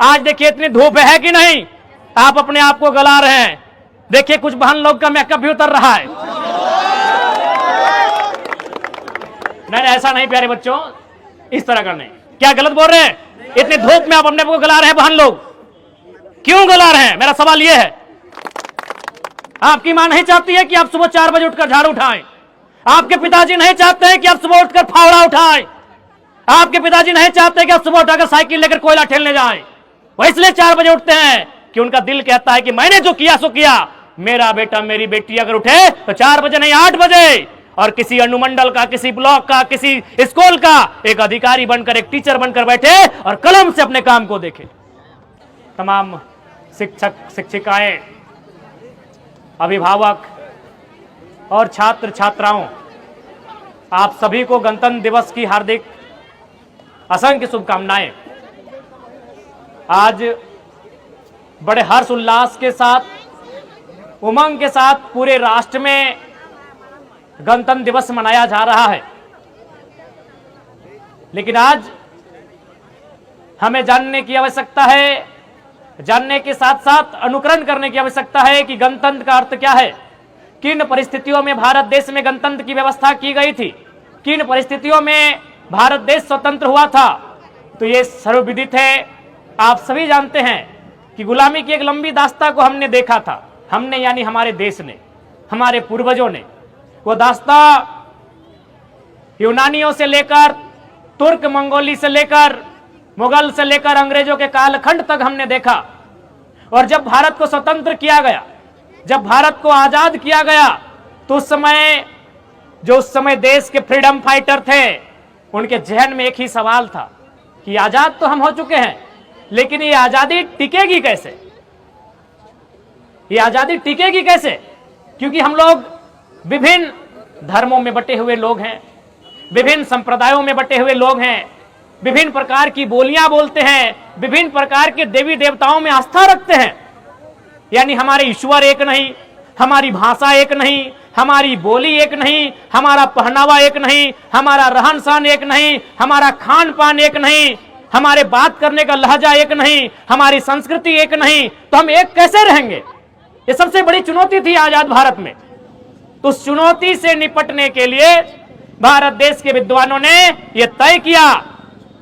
आज देखिए इतनी धूप है कि नहीं, आप अपने आप को गला रहे हैं। देखिए कुछ बहन लोग का मेकअप भी उतर रहा है। नहीं ऐसा नहीं प्यारे बच्चों, इस तरह का नहीं। क्या गलत बोल रहे हैं? इतनी धूप में आप अपने को गला रहे हैं बहन लोग, क्यों गला रहे हैं? मेरा सवाल यह है। आपकी मां नहीं चाहती है कि आप सुबह 4 बजे उठकर झाड़ू उठाएं। आपके पिताजी नहीं चाहते हैं कि आप सुबह उठकर फावड़ा उठाएं। आपके पिताजी नहीं चाहते कि आप सुबह उठाकर साइकिल लेकर कोयला ठेलने जाएं। वो इसलिए 4 बजे उठते हैं कि उनका दिल कहता है कि मैंने जो किया सो किया। मेरा बेटा मेरी बेटी अगर उठे तो 4 बजे नहीं 8 बजे, और किसी अनुमंडल का, किसी ब्लॉक का, किसी स्कूल का एक अधिकारी बनकर, एक टीचर बनकर बैठे और कलम से अपने काम को देखे। तमाम शिक्षक, शिक्षिकाएं, अभिभावक और छात्र छात्राओं, आप सभी को गणतंत्र दिवस की हार्दिक असंख्य शुभकामनाएं। आज बड़े हर्ष उल्लास के साथ, उमंग के साथ पूरे राष्ट्र में गणतंत्र दिवस मनाया जा रहा है। लेकिन आज हमें जानने की आवश्यकता है, जानने के साथ साथ अनुकरण करने की आवश्यकता है कि गणतंत्र का अर्थ क्या है। किन परिस्थितियों में भारत देश में गणतंत्र की व्यवस्था की गई थी, किन परिस्थितियों में भारत देश स्वतंत्र हुआ था। तो ये सर्वविदित है, आप सभी जानते हैं कि गुलामी की एक लंबी दास्तां को हमने देखा था। हमने यानी हमारे देश ने, हमारे पूर्वजों ने। वो दास्तां यूनानियों से लेकर, तुर्क मंगोली से लेकर, मुगल से लेकर अंग्रेजों के कालखंड तक हमने देखा। और जब भारत को स्वतंत्र किया गया, जब भारत को आजाद किया गया, तो उस समय जो उस समय देश के फ्रीडम फाइटर थे, उनके जहन में एक ही सवाल था कि आजाद तो हम हो चुके हैं, लेकिन ये आजादी टिकेगी कैसे? ये आजादी टिकेगी कैसे? क्योंकि हम लोग विभिन्न धर्मों में बटे हुए लोग हैं, विभिन्न संप्रदायों में बटे हुए लोग हैं, विभिन्न प्रकार की बोलियां बोलते हैं, विभिन्न प्रकार के देवी देवताओं में आस्था रखते हैं। यानी हमारे ईश्वर एक नहीं, हमारी भाषा एक नहीं, हमारी बोली एक नहीं, हमारा पहनावा एक नहीं, हमारा रहन सहन एक नहीं, हमारा खान पान एक नहीं, हमारे बात करने का लहजा एक नहीं, हमारी संस्कृति एक नहीं। तो हम एक कैसे रहेंगे? ये सबसे बड़ी चुनौती थी आजाद भारत में। तो उस चुनौती से निपटने के लिए भारत देश के विद्वानों ने यह तय किया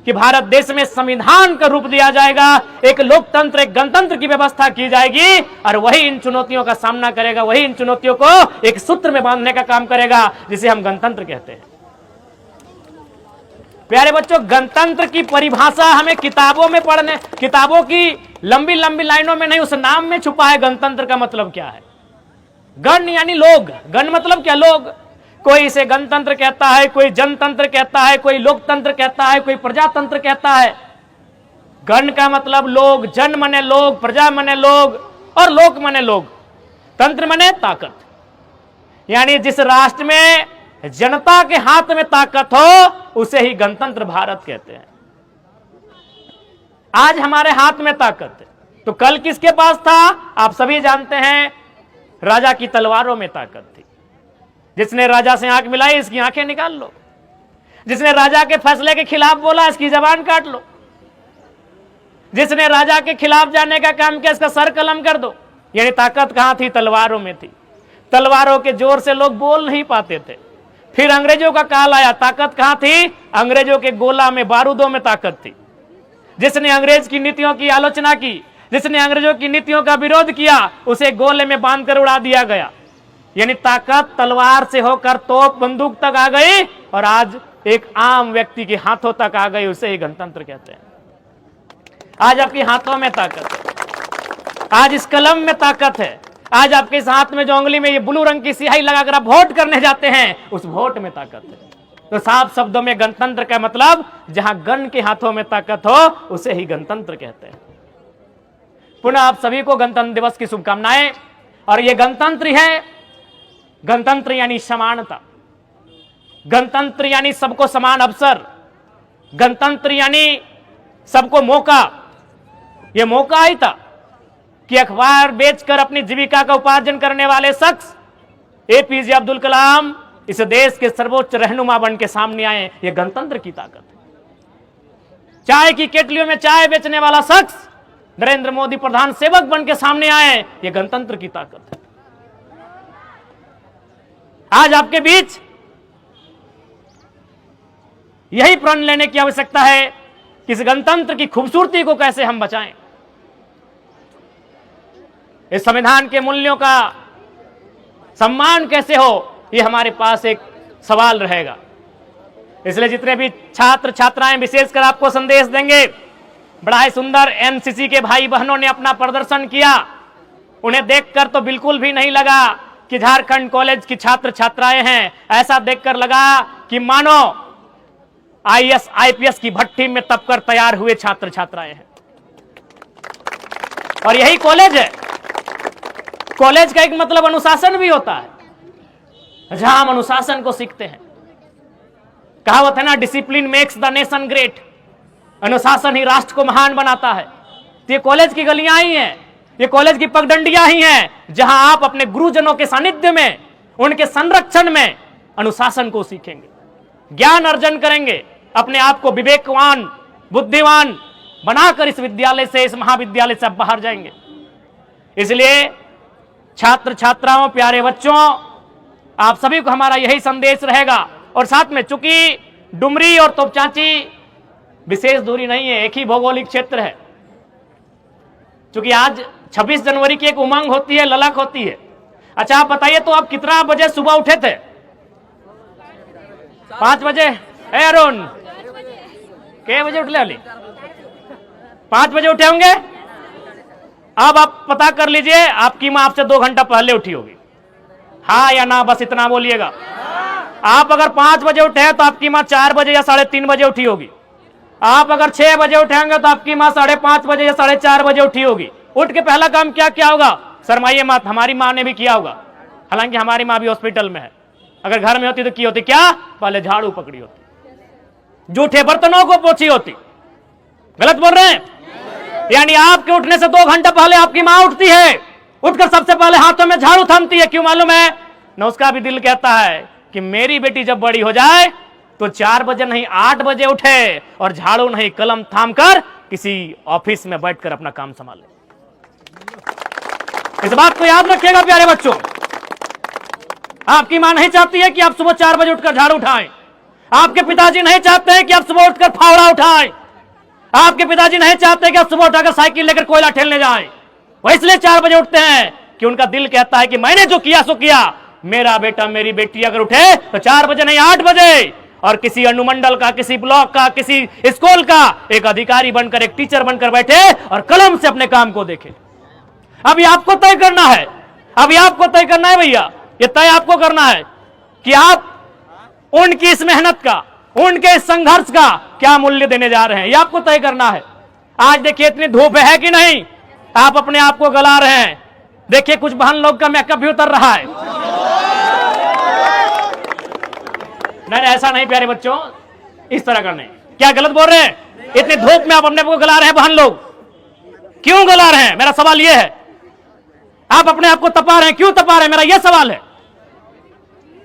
कि भारत देश में संविधान का रूप दिया जाएगा, एक लोकतंत्र, एक गणतंत्र की व्यवस्था की जाएगी, और वही इन चुनौतियों का सामना करेगा, वही इन चुनौतियों को एक सूत्र में बांधने का काम करेगा, जिसे हम गणतंत्र कहते हैं। प्यारे बच्चों, गणतंत्र की परिभाषा हमें किताबों में पढ़ने, किताबों की लंबी लंबी लाइनों में नहीं, उस नाम में छुपा है। गणतंत्र का मतलब क्या है? गण यानी लोग, गण मतलब क्या? लोग। कोई इसे गणतंत्र कहता है, कोई जनतंत्र कहता है, कोई लोकतंत्र कहता है, कोई प्रजातंत्र कहता है। गण का मतलब लोग, जन मने लोग, प्रजा मने लोग, और लोक मने लोग, तंत्र मने ताकत। यानी जिस राष्ट्र में जनता के हाथ में ताकत हो, उसे ही गणतंत्र भारत कहते हैं। आज हमारे हाथ में ताकत है, तो कल किसके पास था? आप सभी जानते हैं, राजा की तलवारों में ताकत थी। जिसने राजा से आंख मिलाई, इसकी आंखें निकाल लो। जिसने राजा के फैसले के खिलाफ बोला, इसकी जबान काट लो। जिसने राजा के खिलाफ जाने का काम किया, इसका सर कलम कर दो। यानी ताकत कहां थी? तलवारों में थी। तलवारों के जोर से लोग बोल नहीं पाते थे। फिर अंग्रेजों का काल आया, ताकत कहां थी? अंग्रेजों के गोला में, बारूदों में ताकत थी। जिसने अंग्रेज की नीतियों की आलोचना की, जिसने अंग्रेजों की नीतियों का विरोध किया, उसे गोले में बांधकर उड़ा दिया गया। यानी ताकत तलवार से होकर तोप बंदूक तक आ गई, और आज एक आम व्यक्ति के हाथों तक आ गई, उसे ही गणतंत्र कहते हैं। आज आपके हाथों में ताकत है, आज इस कलम में ताकत है, आज आपके इस हाथ में जो उंगली में ये ब्लू रंग की स्याही लगाकर आप वोट करने जाते हैं, उस वोट में ताकत है। तो साफ शब्दों में गणतंत्र का मतलब, जहां गण के हाथों में ताकत हो, उसे ही गणतंत्र कहते हैं। पुनः आप सभी को गणतंत्र दिवस की शुभकामनाएं। और ये गणतंत्र है, गणतंत्र यानी समानता, गणतंत्र यानी सबको समान अवसर, गणतंत्र यानी सबको मौका। यह मौका ही था कि अखबार बेचकर अपनी जीविका का उपार्जन करने वाले शख्स एपीजे अब्दुल कलाम इस देश के सर्वोच्च रहनुमा बन के सामने आए। यह गणतंत्र की ताकत है। चाय की केटलियों में चाय बेचने वाला शख्स नरेंद्र मोदी प्रधान सेवक बन के सामने आए, ये गणतंत्र की ताकत है। आज आपके बीच यही प्रण लेने की आवश्यकता है कि इस गणतंत्र की खूबसूरती को कैसे हम बचाएं, इस संविधान के मूल्यों का सम्मान कैसे हो, ये हमारे पास एक सवाल रहेगा। इसलिए जितने भी छात्र छात्राएं विशेषकर आपको संदेश देंगे, बड़ा ही सुंदर एनसीसी के भाई बहनों ने अपना प्रदर्शन किया। उन्हें देखकर तो बिल्कुल भी नहीं लगा कि झारखंड कॉलेज की छात्र छात्राएं हैं, ऐसा देखकर लगा कि मानो आईएएस आईपीएस की भट्टी में तपकर तैयार हुए छात्र छात्राएं हैं। और यही कॉलेज है। कॉलेज का एक मतलब अनुशासन भी होता है, जहां हम अनुशासन को सीखते हैं। कहावत है ना, discipline makes the nation great, अनुशासन ही राष्ट्र को महान बनाता है। तो ये कॉलेज की गलियां ही हैं, ये कॉलेज की पगडंडियां ही हैं, जहां आप अपने गुरुजनों के सानिध्य में, उनके संरक्षण में अनुशासन को सीखेंगे, ज्ञान अर्जन करेंगे, अपने आप को विवेकवान बुद्धिमान बनाकर इस विद्यालय से, इस महाविद्यालय से आप बाहर जाएंगे। इसलिए छात्र छात्राओं, प्यारे बच्चों, आप सभी को हमारा यही संदेश रहेगा। और साथ में, चूंकि डुमरी और तोपचांची विशेष दूरी नहीं है, एक ही भौगोलिक क्षेत्र है। चूंकि आज 26 जनवरी की एक उमंग होती है, ललक होती है। अच्छा, आप बताइए तो आप कितना बजे सुबह उठे थे? 5 बजे? अरुण के बजे उठले? अली 5 बजे उठे होंगे। अब आप पता कर लीजिए, आपकी मां आपसे 2 घंटा पहले उठी होगी, हाँ या ना, बस इतना बोलिएगा। आप अगर 5 बजे उठे हैं तो आपकी मां 4 बजे या 3:30 बजे उठी होगी। आप अगर 6 बजे उठेंगे तो आपकी मां 5:30 बजे या 4:30 बजे उठी होगी। उठ के पहला काम क्या क्या होगा? शर्माइए मत, हमारी मां ने भी किया होगा, हालांकि हमारी मां भी हॉस्पिटल में है। अगर घर में होती तो की होती क्या? पहले झाड़ू पकड़ी होती, जूठे बर्तनों को पोछी होती। गलत बोल रहे हैं? यानी आपके उठने से 2 घंटा पहले आपकी मां उठती है, उठकर सबसे पहले हाथों में झाड़ू थामती है। क्यों मालूम है? न उसका भी दिल कहता है कि मेरी बेटी जब बड़ी हो जाए तो 4 बजे नहीं 8 बजे उठे और झाड़ू नहीं कलम थामकर किसी ऑफिस में बैठकर अपना काम संभाले। इस बात को याद रखिएगा प्यारे बच्चों। आपकी मां नहीं चाहती है कि आप सुबह 4 बजे उठकर झाड़ू उठाएं। आपके पिताजी नहीं चाहते हैं कि आप सुबह उठकर फावड़ा उठाएं। आपके पिताजी नहीं चाहते कि आप सुबह उठाकर साइकिल लेकर कोयला ठेलने जाएं। वो इसलिए 4 बजे उठते हैं कि उनका दिल कहता है कि मैंने जो किया सो किया। मेरा बेटा मेरी बेटी अगर उठे तो 4 बजे नहीं 8 बजे, और किसी अनुमंडल का, किसी ब्लॉक का, किसी स्कूल का एक अधिकारी बनकर, एक टीचर बनकर बैठे और कलम से अपने काम को देखे। अभी आपको तय करना है, अभी आपको तय करना है भैया, ये तय आपको करना है कि आप उनकी इस मेहनत का, उनके इस संघर्ष का क्या मूल्य देने जा रहे हैं, ये आपको तय करना है। आज देखिए इतनी धूप है कि नहीं, आप अपने आप को गला रहे हैं। देखिए कुछ बहन लोग का मेकअप भी उतर रहा है। नहीं ऐसा नहीं प्यारे बच्चों, इस तरह करने क्या गलत बोल रहे हैं? इतनी धूप में आप अपने आप को गला रहे हैं बहन लोग, क्यों गला रहे हैं? मेरा सवाल यह है। आप अपने आप को तपा रहे हैं, क्यों तपा रहे हैं? मेरा यह सवाल है।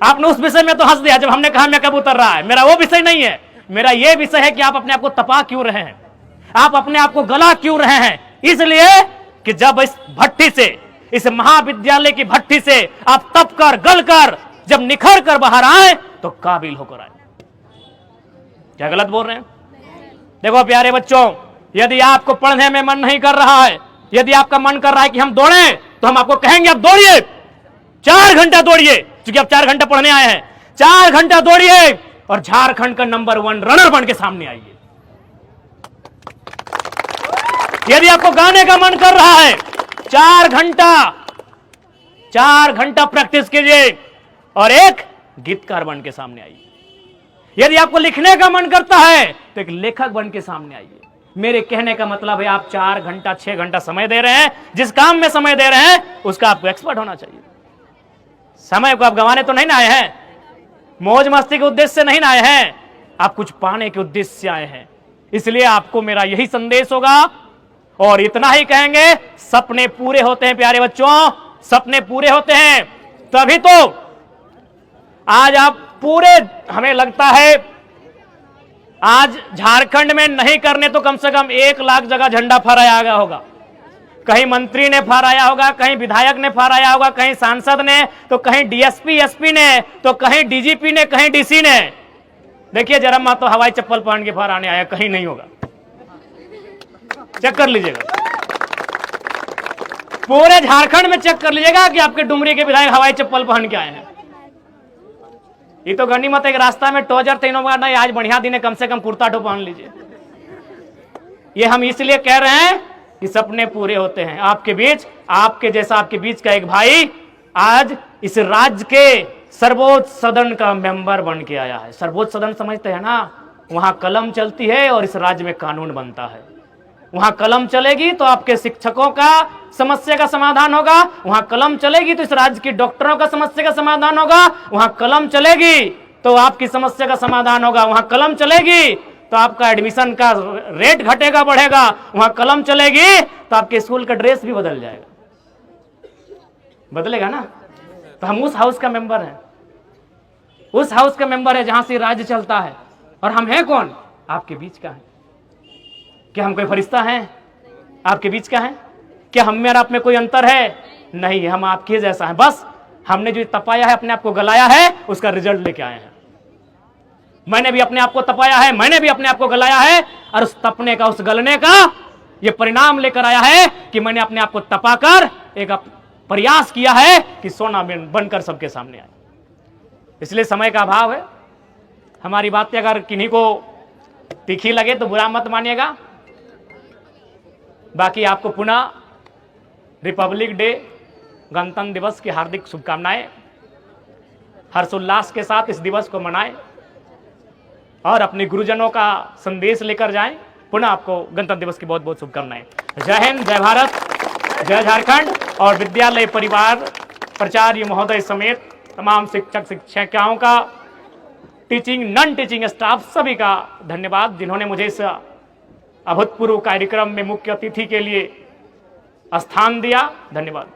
आपने उस विषय में तो हंस दिया जब हमने कहा मेकअप उतर रहा है, मेरा वो विषय नहीं है। मेरा यह विषय है कि आप अपने आप को तपा क्यों रहे हैं, आप अपने आप को गला क्यों रहे हैं? इसलिए कि जब इस भट्टी से, इस महाविद्यालय की भट्टी से आप तप कर, गल कर, जब निखर कर बाहर आए तो काबिल होकर आए। क्या गलत बोल रहे हैं? देखो प्यारे बच्चों, यदि आपको पढ़ने में मन नहीं कर रहा है, यदि आपका मन कर रहा है कि हम दौड़ें, तो हम आपको कहेंगे आप दौड़िए, 4 घंटा दौड़िए, क्योंकि आप 4 घंटा पढ़ने आए हैं। 4 घंटा दौड़िए और झारखंड का नंबर 1 रनर बन के सामने आइए। यदि आपको गाने का मन कर रहा है, 4 घंटा प्रैक्टिस कीजिए और एक गीतकार बन के सामने आइए। यदि आपको लिखने का मन करता है तो एक लेखक बन के सामने आइए। मेरे कहने का मतलब है आप 4 घंटा 6 घंटा समय दे रहे हैं, जिस काम में समय दे रहे हैं उसका आपको एक्सपर्ट होना चाहिए। समय को आप गंवाने तो नहीं ना आए हैं, मौज मस्ती के उद्देश्य से नहीं ना आए हैं, आप कुछ पाने के उद्देश्य से आए हैं। इसलिए आपको मेरा यही संदेश होगा और इतना ही कहेंगे, सपने पूरे होते हैं प्यारे बच्चों, सपने पूरे होते हैं तभी तो आज आप पूरे, हमें लगता है आज झारखंड में नहीं करने तो कम से कम 1 लाख जगह झंडा फहराया गया होगा। कहीं मंत्री ने फहराया होगा, कहीं विधायक ने फहराया होगा, कहीं सांसद ने, तो कहीं डीएसपी एसपी ने, तो कहीं डीजीपी ने, कहीं डीसी ने। देखिए जरा मां तो हवाई चप्पल पहन के फहराने आया, कहीं नहीं होगा, चेक कर लीजिएगा। पूरे झारखंड में चेक कर लीजिएगा कि आपके डुमरी के विधायक हवाई चप्पल पहन के आए हैं। ये तो गनीमत एक रास्ता में टोजर तीनों बार नहीं, आज बढ़िया दिन है, कम से कम कुर्ता टो पहन लीजिए। ये हम इसलिए कह रहे हैं कि सपने पूरे होते हैं। आपके बीच, आपके जैसा आपके बीच का एक भाई आज इस राज्य के सर्वोच्च सदन का मेंबर बन के आया है। सर्वोच्च सदन समझते हैं ना, वहां कलम चलती है और इस राज्य में कानून बनता है। वहां कलम चलेगी तो आपके शिक्षकों का समस्या का समाधान होगा, वहां कलम चलेगी तो इस राज्य की डॉक्टरों का समस्या का समाधान होगा, वहां कलम चलेगी तो आपकी समस्या का समाधान होगा, वहां कलम चलेगी तो आपका एडमिशन का रेट घटेगा बढ़ेगा, वहां कलम चलेगी तो आपके स्कूल का ड्रेस भी बदल जाएगा, बदलेगा ना। तो हम उस हाउस का मेंबर हैं, उस हाउस का मेंबर है जहां से राज्य चलता है। और हम हैं कौन? आपके बीच का है। क्या हम कोई फरिश्ता हैं? आपके बीच का है। क्या हम में और आप में कोई अंतर है? नहीं, हम आपके जैसा है। बस हमने जो तपाया है, अपने आप को गलाया है, उसका रिजल्ट लेके आए हैं। मैंने भी अपने आप को तपाया है, मैंने भी अपने आप को गलाया है, और उस तपने का, उस गलने का ये परिणाम लेकर आया है कि मैंने अपने आप को तपाकर एक प्रयास किया है कि सोना बनकर सबके सामने आए। इसलिए समय का अभाव है। हमारी बातें अगर किन्हीं को तीखी लगे तो बुरा मत मानिएगा। बाकी आपको पुनः रिपब्लिक डे, गणतंत्र दिवस की हार्दिक शुभकामनाएं। हर्षोल्लास के साथ इस दिवस को मनाएं और अपने गुरुजनों का संदेश लेकर जाएं। पुनः आपको गणतंत्र दिवस की बहुत बहुत शुभकामनाएं। जय हिंद, जय भारत, जय झारखंड। और विद्यालय परिवार, प्राचार्य महोदय समेत तमाम शिक्षक शिक्षिकाओं का, टीचिंग नॉन टीचिंग स्टाफ सभी का धन्यवाद, जिन्होंने मुझे इस अभूतपूर्व कार्यक्रम में मुख्य अतिथि के लिए स्थान दिया। धन्यवाद।